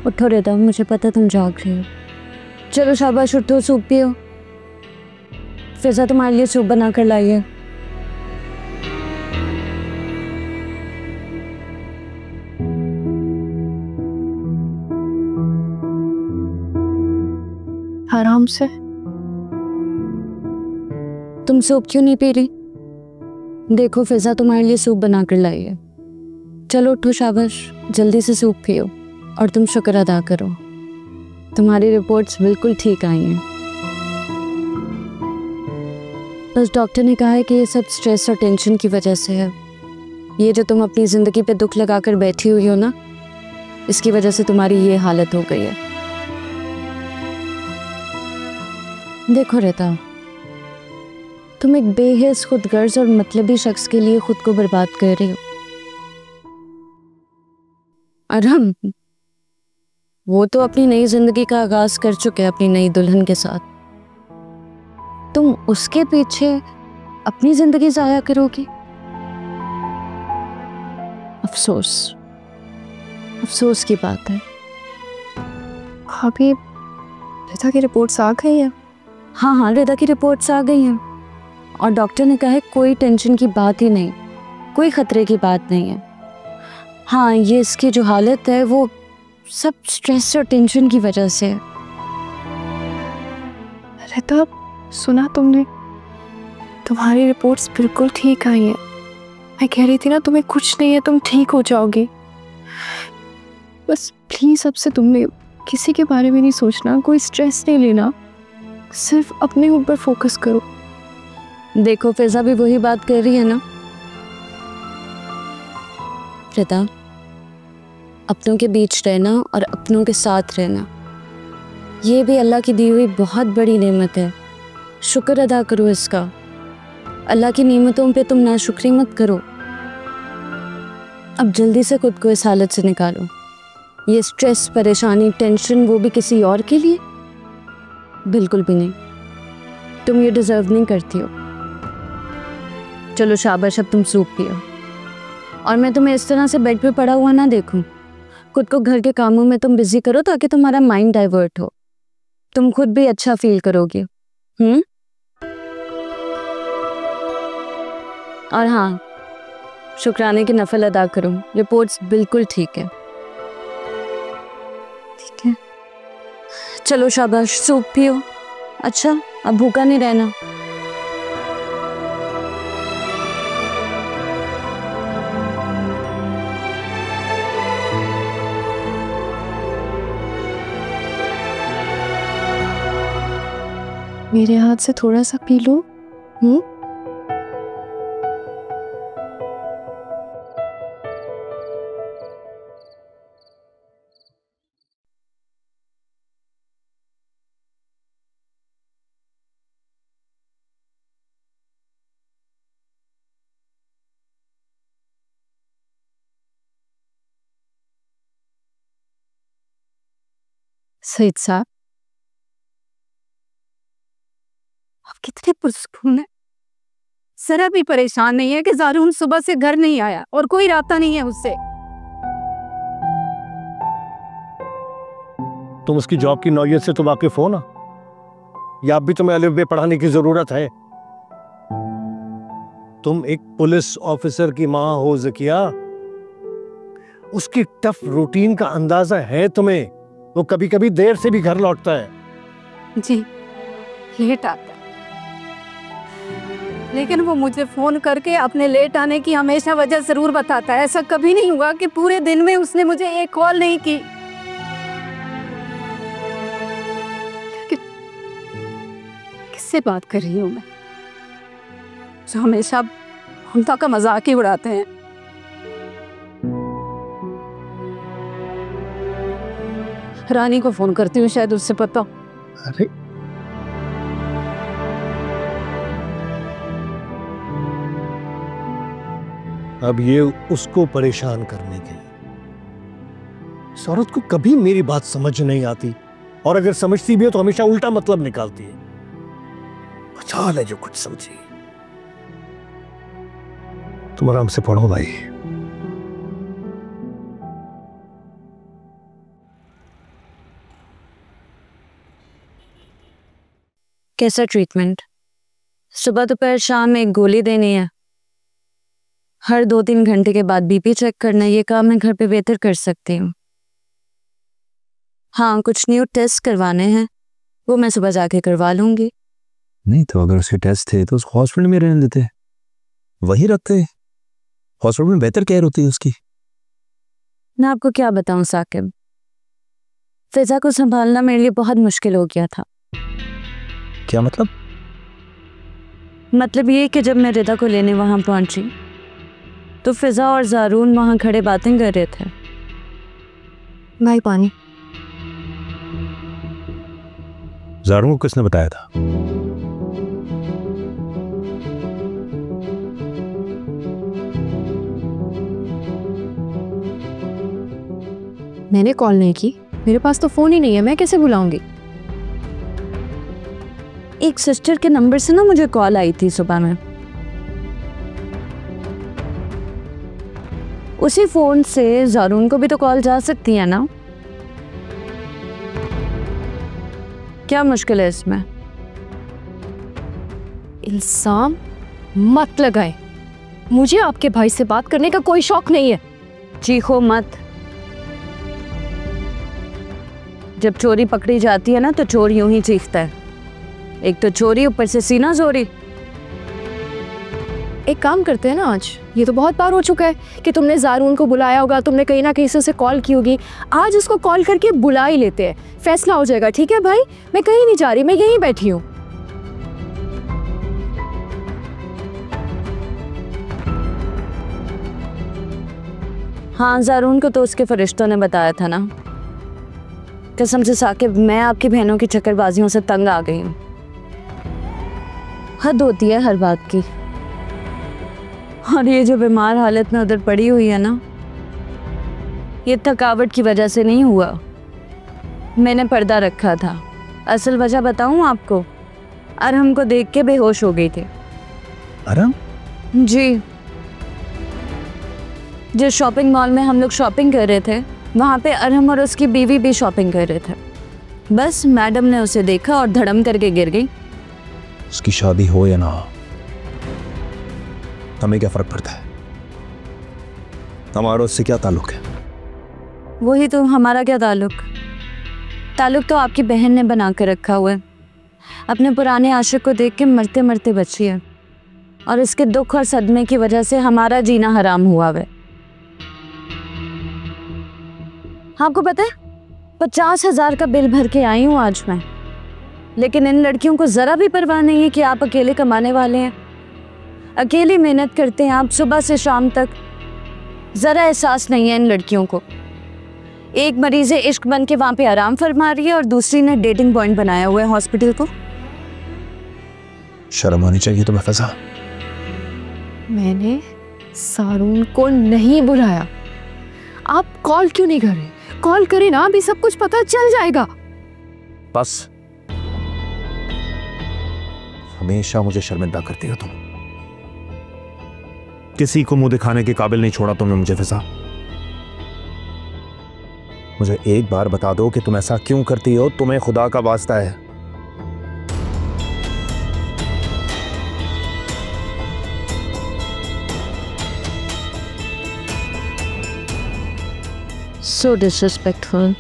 उठो रेता, मुझे पता तुम जाग रहे हो। चलो शाबाश, उठो, सूप पियो। फिजा तुम्हारे लिए सूप बना कर लाई है। आराम से। तुम सूप क्यों नहीं पी रही? देखो फिजा तुम्हारे लिए सूप बना कर लाई है। चलो उठो शाबाश, जल्दी से सूप पियो और तुम शुक्र अदा करो, तुम्हारी रिपोर्ट्स बिल्कुल ठीक आई हैं। बस डॉक्टर ने कहा है कि ये सब स्ट्रेस और टेंशन की वजह से है। ये जो तुम अपनी ज़िंदगी पे दुख लगाकर बैठी हुई हो ना, इसकी वजह से तुम्हारी ये हालत हो गई है। देखो रेता, तुम एक बेहिस, खुदगर्ज और मतलबी शख्स के लिए खुद को बर्बाद कर रही हो। अरहम, वो तो अपनी नई जिंदगी का आगाज कर चुके हैं अपनी नई दुल्हन के साथ। तुम उसके पीछे अपनी जिंदगी जाया करोगी? अफसोस, अफसोस की बात है। अभी रिता की रिपोर्ट्स आ गई है? हाँ हाँ, रिता की रिपोर्ट्स आ गई हैं और डॉक्टर ने कहा है कोई टेंशन की बात ही नहीं, कोई खतरे की बात नहीं है। हाँ, ये इसकी जो हालत है वो सब स्ट्रेस और टेंशन की वजह से है। रिता, सुना तुमने? तुम्हारी रिपोर्ट्स बिल्कुल ठीक आई हैं। मैं कह रही थी ना, तुम्हें कुछ नहीं है, तुम ठीक हो जाओगी। बस प्लीज अब से तुमने किसी के बारे में नहीं सोचना, कोई स्ट्रेस नहीं लेना, सिर्फ अपने ऊपर फोकस करो। देखो फिजा भी वही बात कर रही है ना। रिता, अपनों के बीच रहना और अपनों के साथ रहना, ये भी अल्लाह की दी हुई बहुत बड़ी नेमत है। शुक्र अदा करो इसका। अल्लाह की नेमतों पे तुम नाशुक्री मत करो। अब जल्दी से खुद को इस हालत से निकालो। ये स्ट्रेस, परेशानी, टेंशन, वो भी किसी और के लिए, बिल्कुल भी नहीं। तुम ये डिजर्व नहीं करती हो। चलो शाबाश, अब तुम सूप पियो और मैं तुम्हें इस तरह से बेड पे पड़ा हुआ ना देखूं। खुद को घर के कामों में तुम बिजी करो ताकि तुम्हारा माइंड डाइवर्ट हो, तुम खुद भी अच्छा फील करोगे। और हाँ, शुक्राने की नफल अदा करो, रिपोर्ट्स बिल्कुल ठीक है। ठीक है, चलो शाबाश, सूप पियो। अच्छा, अब भूखा नहीं रहना। मेरे हाथ से थोड़ा सा पी लो। सईद साहब, आप कितने पुरसकून हैं। जरा भी परेशान नहीं है कि ज़ारून सुबह से घर नहीं आया और कोई राब्ता नहीं है उससे। तुम उसकी जॉब की नौयत से तो वाकिफ हो ना, या अब भी तुम्हें अलिफ बे पढ़ाने की जरूरत है? तुम एक पुलिस ऑफिसर की मां हो ज़किया, उसकी टफ रूटीन का अंदाजा है तुम्हें। वो कभी कभी देर से भी घर लौटता है। जी, लेट आता है, लेकिन वो मुझे फोन करके अपने लेट आने की हमेशा वजह जरूर बताता है। ऐसा कभी नहीं हुआ कि पूरे दिन में उसने मुझे एक कॉल नहीं की। किससे बात कर रही हूँ मैं, जो हमेशा हमता का मजाक ही उड़ाते हैं। रानी को फोन करती हूँ, शायद उससे पता। अरे अब ये उसको परेशान करने के लिए। इस औरत को कभी मेरी बात समझ नहीं आती, और अगर समझती भी है तो हमेशा उल्टा मतलब निकालती है। बचा ले जो कुछ समझी। तुम आराम से पढ़ो भाई। कैसा ट्रीटमेंट? सुबह दोपहर शाम एक गोली देनी है, हर 2-3 घंटे के बाद बीपी चेक करना। ये काम मैं घर पे बेहतर कर सकती हूँ। हाँ, कुछ न्यू टेस्ट करवाने हैं, वो मैं सुबह जाके करवा लूँगी। नहीं तो अगर उसके टेस्ट थे तो उसको हॉस्पिटल में रहने देते, वही रखते। हॉस्पिटल में बेहतर केयर होती है उसकी। मैं आपको क्या बताऊं साकिब, फिजा को संभालना मेरे लिए बहुत मुश्किल हो गया था। क्या मतलब? मतलब ये कि जब मैं रिदा को लेने वहां पहुंची तो फिजा और जारून वहां खड़े बातें कर रहे थे। भाई पानी। जारून को किसने बताया था? मैंने कॉल नहीं की, मेरे पास तो फोन ही नहीं है, मैं कैसे बुलाऊंगी? एक सिस्टर के नंबर से ना मुझे कॉल आई थी सुबह में। उसी फोन से जारून को भी तो कॉल जा सकती है ना? क्या मुश्किल है इसमें? इल्जाम मत लगाएं, मुझे आपके भाई से बात करने का कोई शौक नहीं है। चीखो मत। जब चोरी पकड़ी जाती है ना तो चोर यूं ही चीखता है। एक तो चोरी, ऊपर से सीना चोरी। एक काम करते हैं ना, आज ये तो बहुत बार हो चुका है कि तुमने जारून को बुलाया होगा, तुमने कहीं ना कहीं से उसे कॉल की होगी। आज उसको कॉल करके बुला ही लेते हैं, फैसला हो जाएगा। ठीक है भाई, मैं कहीं नहीं जा रही, मैं यहीं बैठी हूँ। हाँ, जारून को तो उसके फरिश्तों ने बताया था ना। कसम से साकिब, मैं आपकी बहनों की चक्करबाजियों से तंग आ गई हूँ। हद होती है हर बात की। और ये जो बीमार हालत में उधर पड़ी हुई है ना, ये थकावट की वजह से नहीं हुआ। मैंने पर्दा रखा था। असल वजह बताऊं आपको? अरहम को देख के बेहोश हो गई थी। अरहम? जी, जिस शॉपिंग मॉल में हम लोग शॉपिंग कर रहे थे, वहाँ पे अरहम और उसकी बीवी भी शॉपिंग कर रहे थे। बस मैडम ने उसे देखा और धड़म करके गिर गई। उसकी शादी हो या ना हो, हमें क्या फर्क पड़ता है? हमारा उससे क्या ताल्लुक है? वही तो, हमारा क्या ताल्लुक? ताल्लुक तो आपकी बहन ने बना कर रखा हुआ है। अपने पुराने आशिक को देख के मरते मरते बची है, और इसके दुख और सदमे की वजह से हमारा जीना हराम हुआ है। आपको पता है, 50,000 का बिल भर के आई हूँ आज मैं, लेकिन इन लड़कियों को जरा भी परवाह नहीं है कि आप अकेले कमाने वाले हैं। अकेली मेहनत करते हैं आप सुबह से शाम तक। जरा एहसास नहीं है इन लड़कियों को। एक मरीज़ इश्क बन के वहां पे आराम फरमा रही है और दूसरी ने डेटिंग पॉइंट बनाया हुआ है हॉस्पिटल को। शर्म आनी चाहिए तुम्हें फैजा। मैंने सारून को नहीं बुलाया। आप कॉल क्यों नहीं कर रहे? कॉल करें ना, अभी सब कुछ पता चल जाएगा। बस, हमेशा मुझे शर्मिंदा करती हो तुम। किसी को मुंह दिखाने के काबिल नहीं छोड़ा तुमने मुझे फैजा। मुझे एक बार बता दो कि तुम ऐसा क्यों करती हो, तुम्हें खुदा का वास्ता है। So disrespectful.